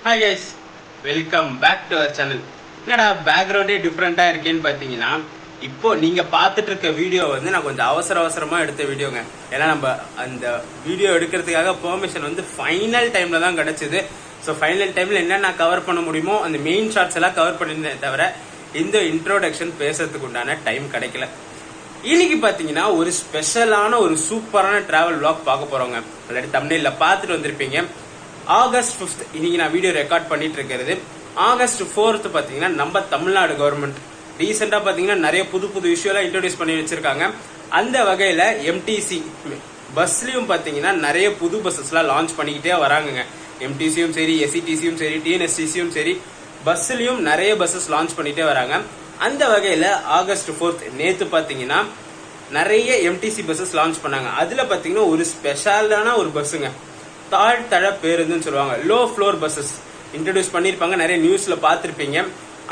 Hi guys, welcome back to our channel. என்னடா பேக்ரவுண்டே டிஃப்ரெண்ட்டாக இருக்கேன்னு பார்த்தீங்கன்னா, இப்போ நீங்கள் பார்த்துட்டு இருக்க வீடியோ வந்து நான் கொஞ்சம் அவசரமாக எடுத்த வீடியோங்க. ஏன்னா நம்ம அந்த வீடியோ எடுக்கிறதுக்காக பெர்மிஷன் வந்து ஃபைனல் டைமில் தான் கிடச்சிது. ஸோ ஃபைனல் டைமில் என்னென்ன கவர் பண்ண முடியுமோ அந்த மெயின் ஷார்ட்ஸ் எல்லாம் கவர் பண்ணியிருந்தேன் தவிர இந்த இன்ட்ரோடக்ஷன் பேசுறதுக்கு உண்டான டைம் கிடைக்கல. இன்னைக்கு பார்த்தீங்கன்னா ஒரு ஸ்பெஷலான ஒரு சூப்பரான டிராவல் விளாக் பார்க்க போகிறோங்க. ஆல்ரெடி தம்ப்நெயில்ல பார்த்துட்டு வந்திருப்பீங்க. ஆகஸ்ட் 5th இன்னைக்கு நான் வீடியோ ரெக்கார்ட் பண்ணிட்டு இருக்கிறது. ஆகஸ்ட் 4th பாத்தீங்கன்னா நம்ம தமிழ்நாடு கவர்மெண்ட் ரீசெண்டா பாத்தீங்கன்னா நிறைய புது விஷயம்லாம் இன்ட்ரோடியூஸ் பண்ணி வச்சிருக்காங்க. அந்த வகையில எம்டிசி பஸ்லயும் பாத்தீங்கன்னா நிறைய புது பஸ்ஸஸ்லாம் லான்ச் பண்ணிக்கிட்டே வராங்க. எம்டிசியும் சரி, எஸ்இடிசியும் சரி, டிஎன்எஸ்டிசியும் சரி, பஸ்லயும் நிறைய பஸ்ஸஸ் லான்ச் பண்ணிட்டே வராங்க. அந்த வகையில ஆகஸ்ட் 4th நேத்து பாத்தீங்கன்னா நிறைய எம்டிசி பஸ்ஸஸ் லான்ச் பண்ணாங்க. அதுல பாத்தீங்கன்னா ஒரு ஸ்பெஷலான ஒரு பஸ்ஸுங்க, தாழ்த்தள பேருந்துன்னு சொல்லுவாங்க, லோ ஃப்ளோர் பஸ்ஸஸ் இன்ட்ரடியூஸ் பண்ணிருப்பாங்க. நிறைய நியூஸ்ல பாத்திருப்பீங்க.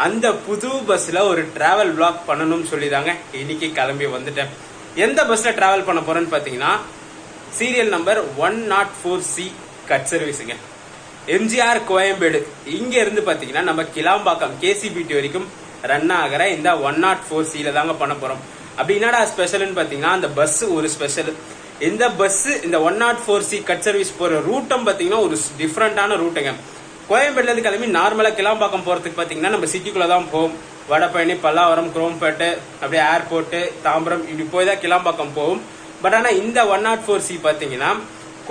அந்த புது பஸ்ல ஒரு டிராவல் விளாக் பண்ணணும்னு சொல்லிதாங்க இன்னைக்கு கிளம்பி வந்துட்டேன். எந்த பஸ்ல டிராவல் பண்ண போறேன்னு பாத்தீங்கன்னா சீரியல் நம்பர் 104C கட் சர்வீஸுங்க. எம்ஜிஆர் கோயம்பேடு இங்க இருந்து பாத்தீங்கன்னா நம்ம கிளாம்பாக்கம் கேசிபிடி வரைக்கும் ரன் ஆகிற இந்த 104C தாங்க பண்ண போறோம். அப்படி என்னடா ஸ்பெஷல்னு பாத்தீங்கன்னா அந்த பஸ் ஒரு ஸ்பெஷல். இந்த பஸ் இந்த 104C கட் சர்வீஸ் போற ரூட்டும் பாத்தீங்கன்னா ஒரு டிஃப்ரெண்டான ரூட்டுங்க. கோயம்பேடுல இருந்து கிளம்பி நார்மலா கிளாம்பாக்கம் போறதுக்கு பாத்தீங்கன்னா நம்ம சிட்டிக்குள்ள தான் போகும். வடபழனி, பல்லாவரம், குரோம்பேட்டு, அப்படியே ஏர்போர்ட், தாம்பரம் இப்படி போய் தான் கிளாம்பாக்கம் போகும். பட் ஆனா இந்த 104C பாத்தீங்கன்னா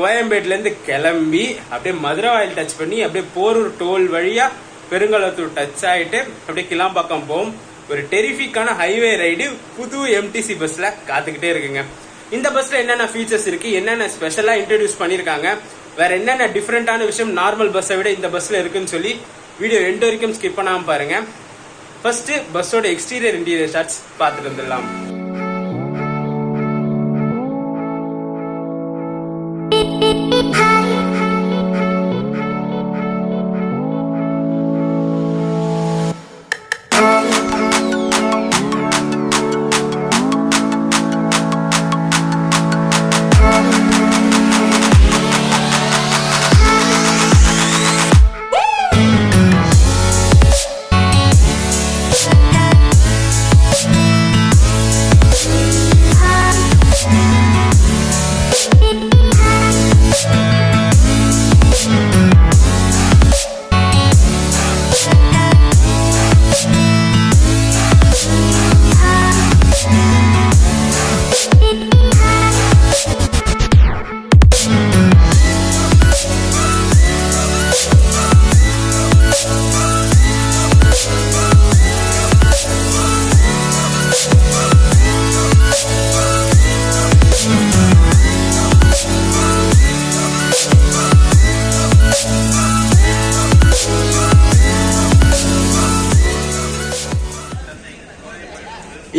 கோயம்பேடுல இருந்து கிளம்பி அப்படியே மதுரவாயில் டச் பண்ணி அப்படியே போரூர் டோல் வழியா பெருங்கலத்தூர் டச் ஆயிட்டு அப்படியே கிளாம்பாக்கம் போகும். ஒரு டெரிஃபிக்கான ஹைவே ரைடு புது எம்டிசி பஸ்ல காத்துக்கிட்டே இருக்குங்க. இந்த பஸ்ல என்னென்ன ஃபீச்சர்ஸ் இருக்கு, என்னென்ன ஸ்பெஷலா இன்ட்ரோடியூஸ் பண்ணிருக்காங்க, வேற என்னென்ன டிஃபரெண்டான விஷயம் நார்மல் பஸ்ஸை விட இந்த பஸ்ல இருக்குன்னு சொல்லி வீடியோ எண்ட் வரைக்கும் ஸ்கிப் பண்ணாம பாருங்க. ஃபர்ஸ்ட் பஸ்ஸோட எக்ஸ்டீரியர் இன்டீரியர் ஷாட்ஸ் பார்த்துட்டு வந்துடலாம்.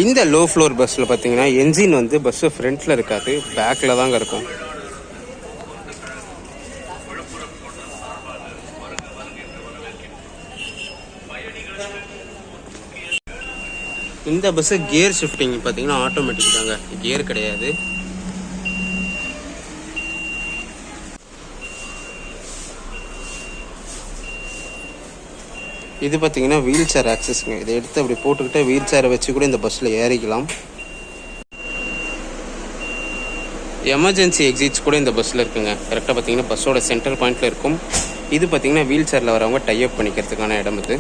இந்த லோ ஃப்ளோர் பஸ்ஸில் பார்த்தீங்கன்னா என்ஜின் வந்து பஸ்ஸு ஃப்ரண்ட்டில் இருக்காது, பேக்கில் தாங்க இருக்கும். இந்த பஸ்ஸு கியர் ஷிஃப்டிங் பார்த்தீங்கன்னா ஆட்டோமேட்டிக் தாங்க, கியர் கிடையாது. இது பார்த்தீங்கன்னா வீல் சேர் ஆக்சஸ்ங்க. இதை எடுத்து அப்படி போட்டுக்கிட்டு வீல் சேரை வச்சு கூட இந்த பஸ்ஸில் ஏறிக்கலாம். எமர்ஜென்சி எக்ஸிட்ஸ் கூட இந்த பஸ்ஸில் இருக்குங்க. கரெக்டாக பார்த்தீங்கன்னா பஸ்ஸோட சென்டர் பாயிண்டில் இருக்கும். இது பார்த்தீங்கன்னா வீல் சேரில் வரவங்க டைப் பண்ணிக்கிறதுக்கான இடம் இது.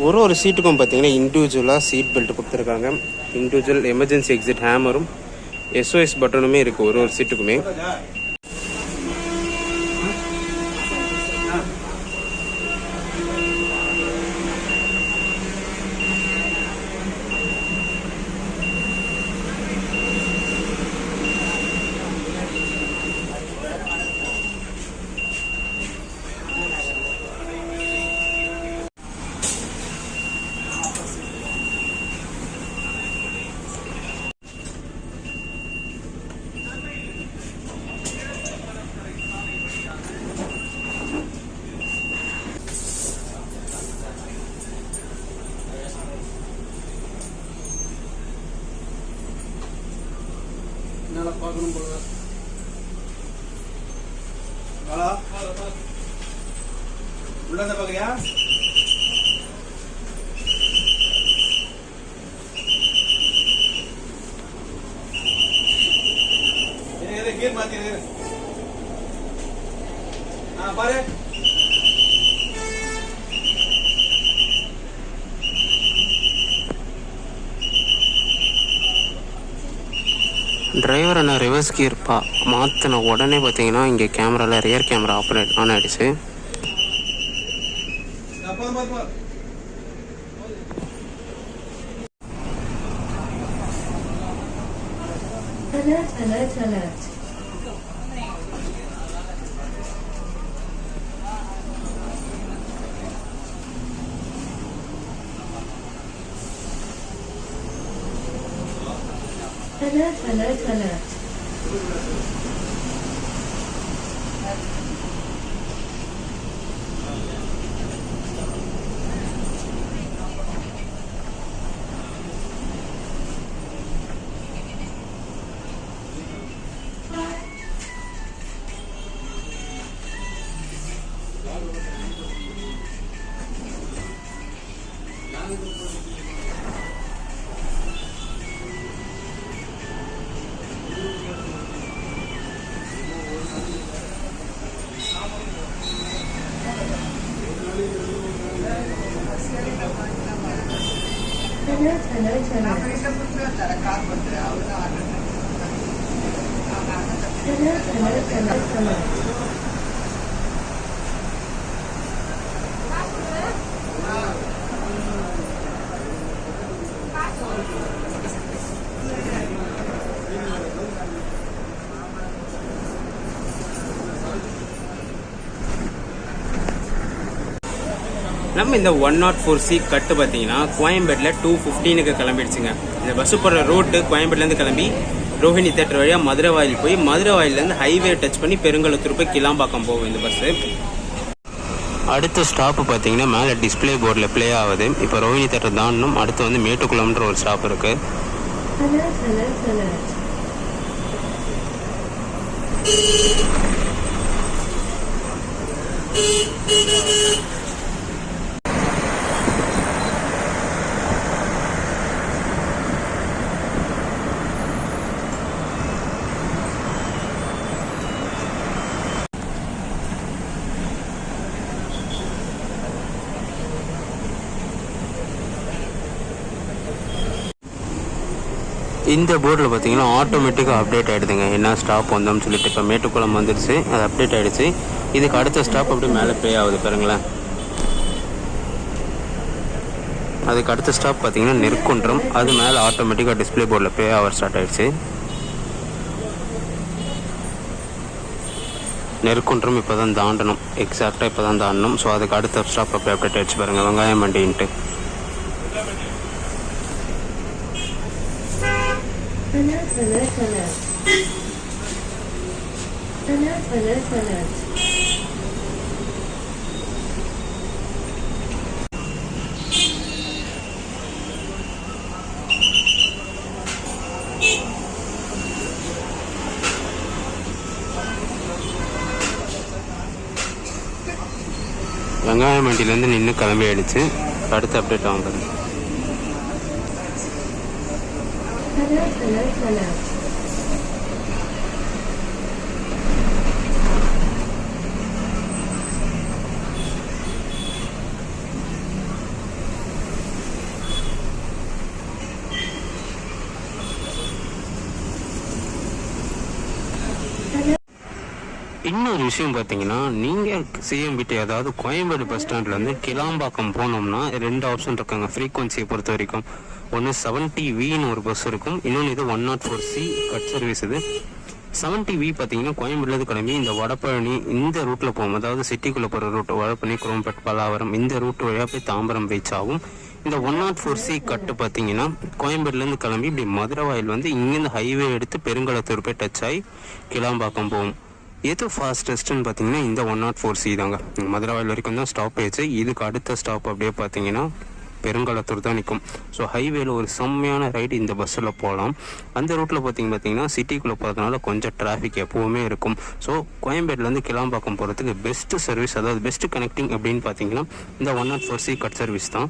ஒரு சீட்டுக்கும் பார்த்தீங்கன்னா இண்டிவிஜுவலாக சீட் பெல்ட் கொடுத்துருக்காங்க. இண்டிவிஜுவல் எமர்ஜென்சி எக்ஸிட் ஹேமரும் SOS பட்டனுமே இருக்குது ஒரு சீட்டுக்குமே. பார்க்கணும் போல. உள்ள பாக்கறியா? ஏய் கீர் மாத்திரு. பாரு. டிரைவர் என்ன ரிவர்ஸ் கியர் மாற்றின உடனே பார்த்தீங்கன்னா இங்கே கேமராவில் ரியர் கேமரா ஆப்ரேட் ஆன் ஆகிடுச்சு. Alert. நம்ம இந்த 104C கட்டு பார்த்தீங்கன்னா கோயம்பேட்டில் 2:15 கிளம்பிடுச்சுங்க. இந்த பஸ்ஸு போகிற ரூட்டு கோயம்பேட்டிலேருந்து கிளம்பி ரோஹிணி தேட்டர் வழியாக மதுரை வாயில் போய் மதுரை வாயிலேருந்து ஹைவே டச் பண்ணி பெருங்கலத்தூர் போய் கிளாம்பாக்கம் போகும் இந்த பஸ்ஸு. அடுத்த ஸ்டாப்பு பார்த்தீங்கன்னா மேலே டிஸ்பிளே போர்டில் ப்ளே ஆகுது. இப்போ ரோஹிணி தேட்டர் தாண்டணும். அடுத்து வந்து மேட்டுக்குளம்ன்ற ஒரு ஸ்டாப் இருக்குது. இந்த போர்டில் பார்த்தீங்கன்னா ஆட்டோமேட்டிக்காக அப்டேட் ஆகிடுதுங்க. என்ன ஸ்டாப் வந்தோம்னு சொல்லிட்டு இப்போ மேட்டுக்குளம் வந்துடுச்சு, அது அப்டேட் ஆகிடுச்சு. இதுக்கு அடுத்த ஸ்டாப் அப்படி மேலே ப்ளே ஆகுது பாருங்களேன். அதுக்கு அடுத்த ஸ்டாப் பார்த்தீங்கன்னா நெற்குன்றம், அது மேலே ஆட்டோமேட்டிக்காக டிஸ்பிளே போர்டில் ப்ளே ஆவர் ஸ்டார்ட் ஆகிடுச்சு. நெற்குன்றம் இப்போ தான் தாண்டணும், எக்ஸாக்டாக இப்போ தான் தாண்டணும். ஸோ அதுக்கு அடுத்த ஸ்டாப் அப்படி அப்டேட் ஆகிடுச்சு பாருங்கள், வெங்காயம் மண்டின்ட்டு. வெங்காயம் மண்டியிலேருந்து நின்று கிளம்பி ஆயிடுச்சு. அடுத்து அப்டேட் வாங்குறது. இன்னொரு விஷயம் பார்த்தீங்கன்னா, நீங்கள் சிஎம்பிடி அதாவது கோயம்பேடு பஸ் ஸ்டாண்ட்லேருந்து கிளாம்பாக்கம் போனோம்னா 2 ஆப்ஷன் இருக்காங்க ஃப்ரீக்வன்சியை பொறுத்த வரைக்கும். ஒன்று 70Vன்னு ஒரு பஸ் இருக்கும், இன்னொன்று இது 104C கட் சர்வீஸ். இது 70V பார்த்தீங்கன்னா கோயம்பேடுலேருந்து கிளம்பி இந்த வடபழனி இந்த ரூட்டில் போகும், அதாவது சிட்டிக்குள்ளே போகிற ரூட் வடபழனி குரோம்பேட் பல்லாவரம் இந்த ரூட் வழியாக போய் தாம்பரம் ரீச் ஆகும். இந்த 104C கட்டு பார்த்தீங்கன்னா கோயம்பேடுலேருந்து கிளம்பி இப்படி மதுரை வாயில் வந்து இங்கேருந்து ஹைவே எடுத்து பெருங்கலத்தூர் போய் டச் ஆகி கிளாம்பாக்கம் போகும். எது ஃபாஸ்டஸ்ட்டுன்னு பார்த்தீங்கன்னா இந்த 104C தாங்க. மதுரை வாயில் வரைக்கும் தான் ஸ்டாப் ஆயிடுச்சு. இதுக்கு அடுத்த ஸ்டாப் அப்படியே பார்த்தீங்கன்னா பெருங்கலத்தூர் தான் நிற்கும். ஸோ ஹைவேல ஒரு செம்மையான ரைடு இந்த பஸ்ஸில் போகலாம். அந்த ரூட்டில் பார்த்தீங்கன்னா சிட்டிக்குள்ளே போகிறதுனால கொஞ்சம் டிராஃபிக் எப்போவுமே இருக்கும். ஸோ கோயம்பேடுலேருந்து கிளாம்பாக்கம் போகிறதுக்கு பெஸ்ட்டு சர்வீஸ், அதாவது பெஸ்ட்டு கனெக்டிங் அப்படின்னு பார்த்தீங்கன்னா இந்த 104C கட் சர்வீஸ் தான்.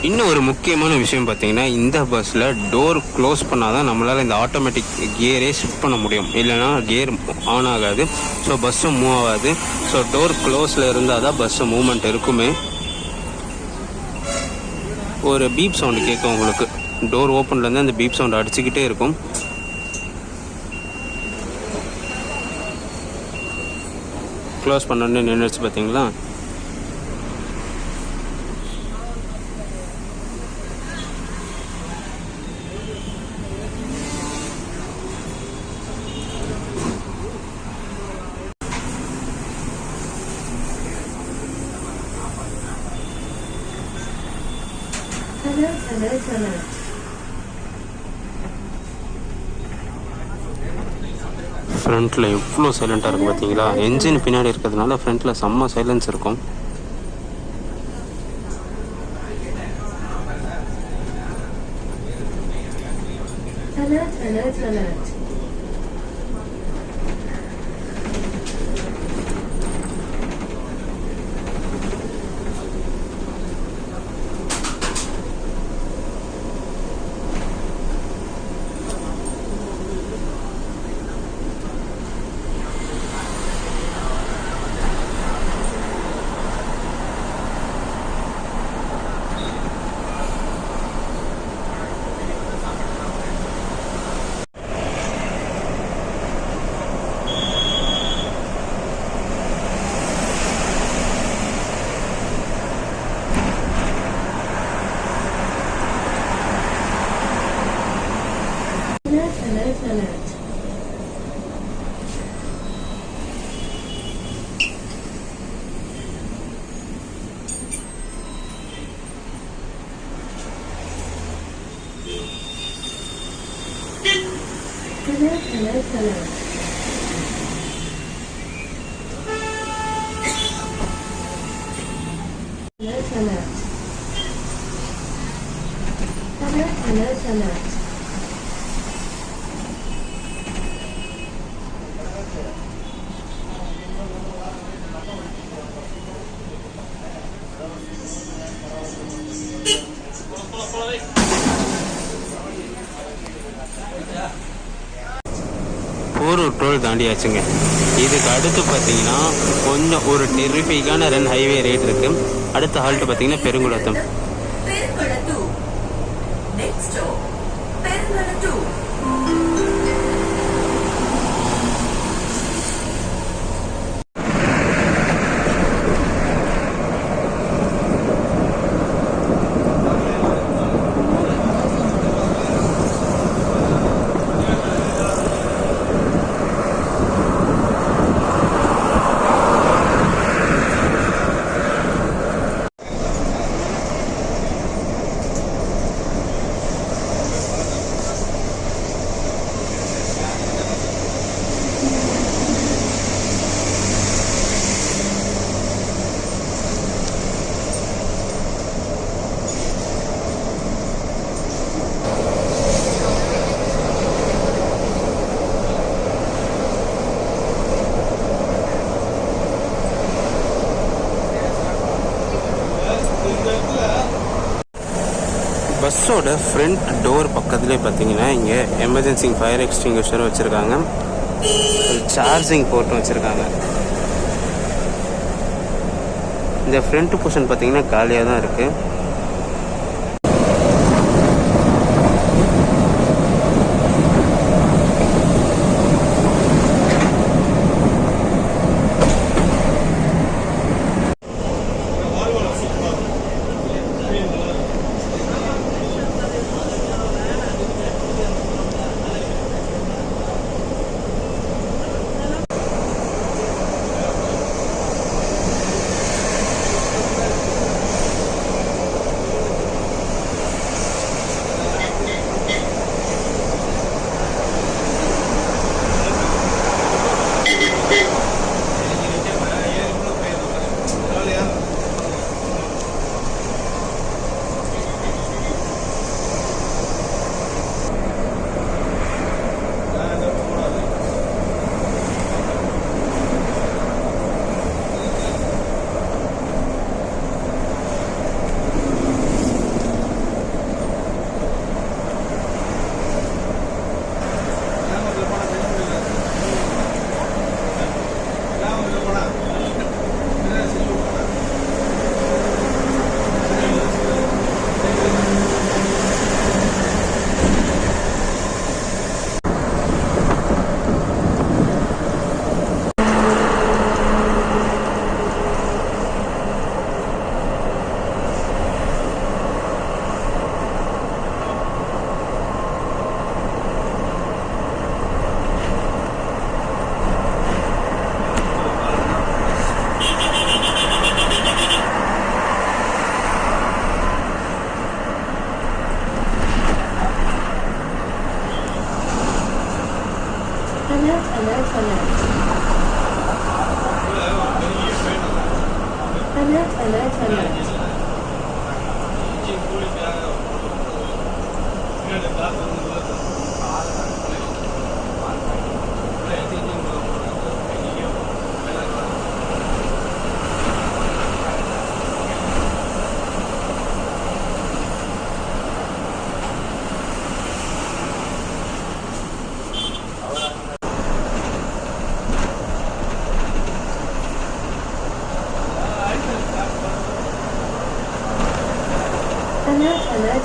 இன்னும் ஒரு முக்கியமான விஷயம் பார்த்தீங்கன்னா, இந்த பஸ்ஸில் டோர் க்ளோஸ் பண்ணால் தான் நம்மளால் இந்த ஆட்டோமேட்டிக் கியரே ஷிஃப்ட் பண்ண முடியும், இல்லைனா கியர் ஆன் ஆகாது. ஸோ பஸ்ஸும் மூவ் ஆகாது. ஸோ டோர் க்ளோஸில் இருந்தால் தான் பஸ்ஸு மூவ்மெண்ட் இருக்குமே. ஒரு பீப் சவுண்டு கேட்கும் உங்களுக்கு. டோர் ஓப்பன்லேருந்து அந்த பீப் சவுண்ட் அடிச்சுக்கிட்டே இருக்கும். க்ளோஸ் பண்ணோன்னே நின்றுச்சு பார்த்தீங்களா. ஃப்ரண்ட்டில் எவ்வளோ சைலண்ட்டாக இருக்கும் பார்த்தீங்களா. என்ஜின் பின்னாடி இருக்கிறதுனால ஃப்ரண்ட்டில் செம்ம சைலன்ஸ் இருக்கும். போரூர் டோல் தாண்டியாச்சுங்க. இதுக்கு அடுத்து பார்த்தீங்கன்னா கொஞ்சம் ஒரு டெரிஃபிக்கான ரன் ஹைவே ரேட் இருக்கு. அடுத்த ஹால்ட் பார்த்தீங்கன்னா பெருங்குளத்தம். பஸ்ஸோட ஃப்ரண்ட் டோர் பக்கத்துலேயே பார்த்தீங்கன்னா இங்கே எமர்ஜென்சி ஃபயர் எக்ஸ்டிங்விஷரும் வச்சுருக்காங்க, சார்ஜிங் போர்ட்டும் வச்சுருக்காங்க. இந்த ஃப்ரண்ட் போர்ஷன் பார்த்தீங்கன்னா காலியாக தான் இருக்குது.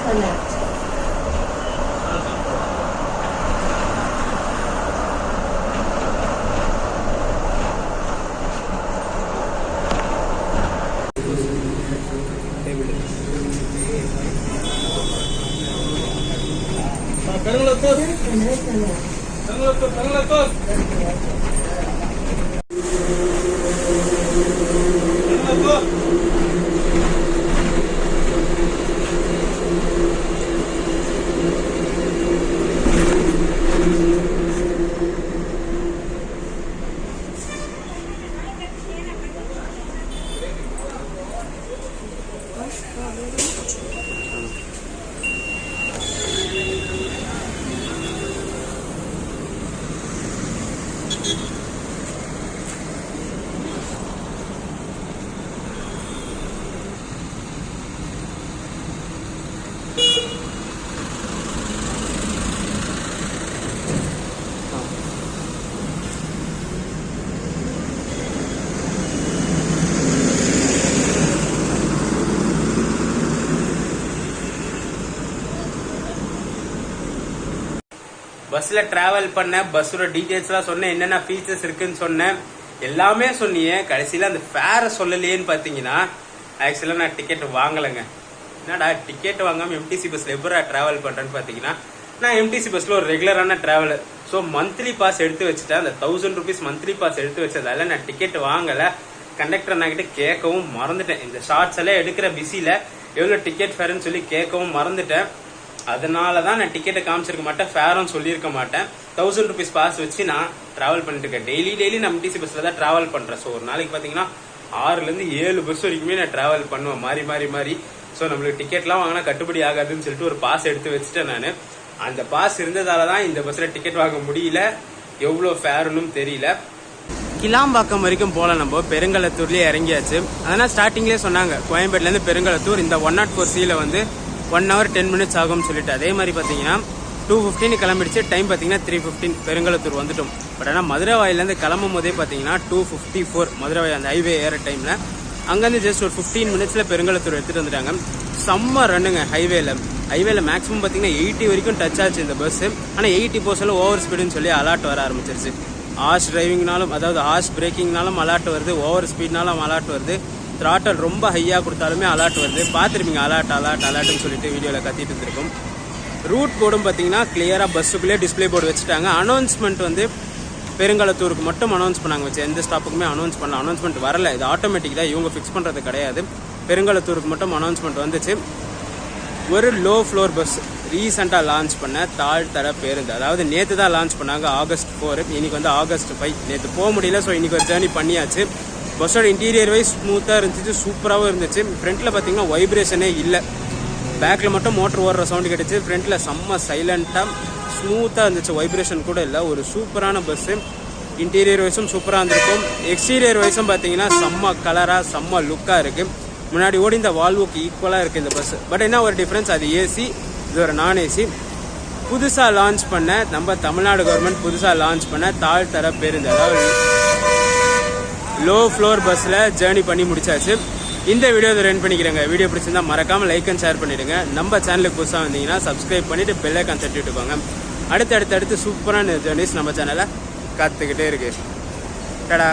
Connect. பஸ்ல டிராவல் பண்ண பஸ்ஸோட டீடைல்ஸ்லாம் சொன்னேன், என்னென்ன ஃபீச்சர்ஸ் இருக்குன்னு சொன்னேன், எல்லாமே சொன்னீங்க. கடைசியில அந்த ஃபேரை சொல்லலையேன்னு பாத்தீங்கன்னா ஆக்சுவலா நான் டிக்கெட் வாங்கலைங்க. என்னடா டிக்கெட் வாங்காம எம்டிசி பஸ்ல எப்படா டிராவல் பண்றேன்னு பாத்தீங்கன்னா, நான் எம்டிசி பஸ்ல ஒரு ரெகுலரான டிராவலர். ஸோ மந்த்லி பாஸ் எடுத்து வச்சுட்டேன். அந்த 1000 rupees மந்த்லி பாஸ் எடுத்து வச்சதால நான் டிக்கெட் வாங்கல. கண்டக்டர் அண்ணா கிட்ட கேட்கவும் மறந்துட்டேன். இந்த ஷார்ட்ஸ் எல்லாம் எடுக்கிற பிஸில எவ்வளவு டிக்கெட் ஃபேர்னு சொல்லி கேட்கவும் மறந்துட்டேன். அதனாலதான் நான் டிக்கெட்டை காமிச்சிருக்க மாட்டேன், ஃபேரும் சொல்லியிருக்க மாட்டேன். 1000 rupees பாஸ் வச்சு நான் டிராவல் பண்ணிட்டு இருக்கேன். டெய்லி நான் எம்டிசி பஸ்ல தான் டிராவல் பண்றேன். ஸோ ஒரு நாளைக்கு பாத்தீங்கன்னா 6 to 7 பஸ் வரைக்குமே நான் டிராவல் பண்ணுவேன் மாறி. ஸோ நம்மளுக்கு டிக்கெட்லாம் வாங்கினா கட்டுப்படி ஆகாதுன்னு சொல்லிட்டு ஒரு பாஸ் எடுத்து வச்சுட்டேன் நான். அந்த பாஸ் இருந்ததாலதான் இந்த பஸ்ல டிக்கெட் வாங்க முடியல. எவ்வளவு ஃபேர்னு தெரியல. கிளாம்பாக்கம் வரைக்கும் போல நம்ம பெருங்கலத்தூர்லயே இறங்கியாச்சு. அதனால ஸ்டார்டிங்லேயே சொன்னாங்க கோயம்பேட்ல இருந்து பெருங்கலத்தூர் இந்த 104C வந்து 1 hour 10 minutes ஆகும்னு சொல்லிட்டு. அதே மாதிரி பாத்தீங்கன்னா 2:15 கிளம்பிடுச்சு. டைம் பாத்தீங்கன்னா 3:15 பெருங்கலத்தூர் வந்துட்டோம். பட் ஆனா மதுரை வாயிலேருந்து கிளம்பும் போதே பாத்தீங்கன்னா 2:54 மதுரை வாயில் அந்த ஹைவே ஏற டைம்ல. அங்கிருந்து ஜஸ்ட் ஒரு 15 minutesல பெருங்கலத்தூர் எடுத்துட்டு வந்துட்டாங்க. செம்ம ரன்னுங்க ஹைவேல மேக்ஸிமம் பாத்தீங்கன்னா 80 வரைக்கும் டச் ஆச்சு இந்த பஸ். ஆனா 80 போசல ஓவர் ஸ்பீடுன்னு சொல்லி அலர்ட் வர ஆரம்பிச்சிருச்சு. ஹார்ஷ் டிரைவிங்னாலும் அதாவது ஹார்ஷ் பிரேக்கிங்னாலும் அலர்ட் வருது, ஓவர் ஸ்பீட்னாலும் அலர்ட் வருது, த்ராட்டல் ரொம்ப ஹையா கொடுத்தாலுமே அலர்ட் வருது. பார்த்துருப்பீங்க அலர்ட்னு சொல்லிட்டு வீடியோவில் கத்திட்டு இருந்திருக்கும். ரூட் போர்டும் பார்த்தீங்கன்னா கிளியராக பஸ்ஸுக்குள்ளே டிஸ்பிளே போர்டு வச்சுட்டாங்க. அனௌன்ஸ்மெண்ட் வந்து பெருங்கலத்தூருக்கு மட்டும் அனௌன்ஸ் பண்ணாங்க வச்சு, எந்த ஸ்டாப்புக்குமே அனௌன்ஸ் பண்ணல. அனௌன்ஸ்மெண்ட் வரல, இது ஆட்டோமேட்டிக் தான், இவங்க ஃபிக்ஸ் பண்ணுறது கிடையாது. பெருங்கலத்தூருக்கு மட்டும் அனௌன்ஸ்மெண்ட் வந்துச்சு. ஒரு லோ ஃப்ளோர் பஸ் ரீசெண்டாக லான்ச் பண்ண தாழ்தர பேருந்து, அதாவது நேற்று தான் லான்ச் பண்ணாங்க August 4. இன்னைக்கு வந்து August 5. நேற்று போக முடியல, ஸோ இன்னைக்கு ஒரு ஜேர்னி பண்ணியாச்சு. பஸ்ஸோட இன்டீரியர் வைஸ் ஸ்மூத்தாக இருந்துச்சு, சூப்பராகவும் இருந்துச்சு. ஃப்ரண்ட்டில் பார்த்தீங்கன்னா வைப்ரேஷனே இல்லை, பேக்கில் மட்டும் மோட்டர் ஓடுற சவுண்டு கிடைச்சு. ஃப்ரண்ட்டில் செம்ம சைலண்ட்டாக ஸ்மூத்தாக இருந்துச்சு, வைப்ரேஷன் கூட இல்லை. ஒரு சூப்பரான பஸ்ஸு. இன்டீரியர் வைஸும் சூப்பராக இருந்திருக்கும். எக்ஸ்டீரியர் வைஸும் பார்த்தீங்கன்னா செம்ம கலராக செம்ம லுக்காக இருக்குது. முன்னாடி ஓடி இந்த வால்வோக்கு ஈக்குவலாக இருக்குது இந்த பஸ். பட் என்ன ஒரு டிஃப்ரென்ஸ், அது ஏசி, இது ஒரு நான் ஏசி. புதுசாக லான்ச் பண்ண நம்ம தமிழ்நாடு கவர்மெண்ட் புதுசாக லான்ச் பண்ண தாழ்தர பேருந்து, அதாவது லோ ஃப்ளோர் பஸ்ஸில் ஜேர்னி பண்ணி முடிச்சாச்சு. இந்த வீடியோ இதை ரன் பண்ணிக்கிறேங்க. வீடியோ பிடிச்சிருந்தா மறக்காமல் லைக் அண்ட் ஷேர் பண்ணிவிடுங்க. நம்ம சேனலுக்கு புதுசாக வந்தீங்கன்னா சப்ஸ்கிரைப் பண்ணிவிட்டு பெல் ஐகான் தட்டி விட்டுக்கோங்க. அடுத்து சூப்பரான ஜேர்னிஸ் நம்ம சேனலை காத்துக்கிட்டே இருக்கு. டடா.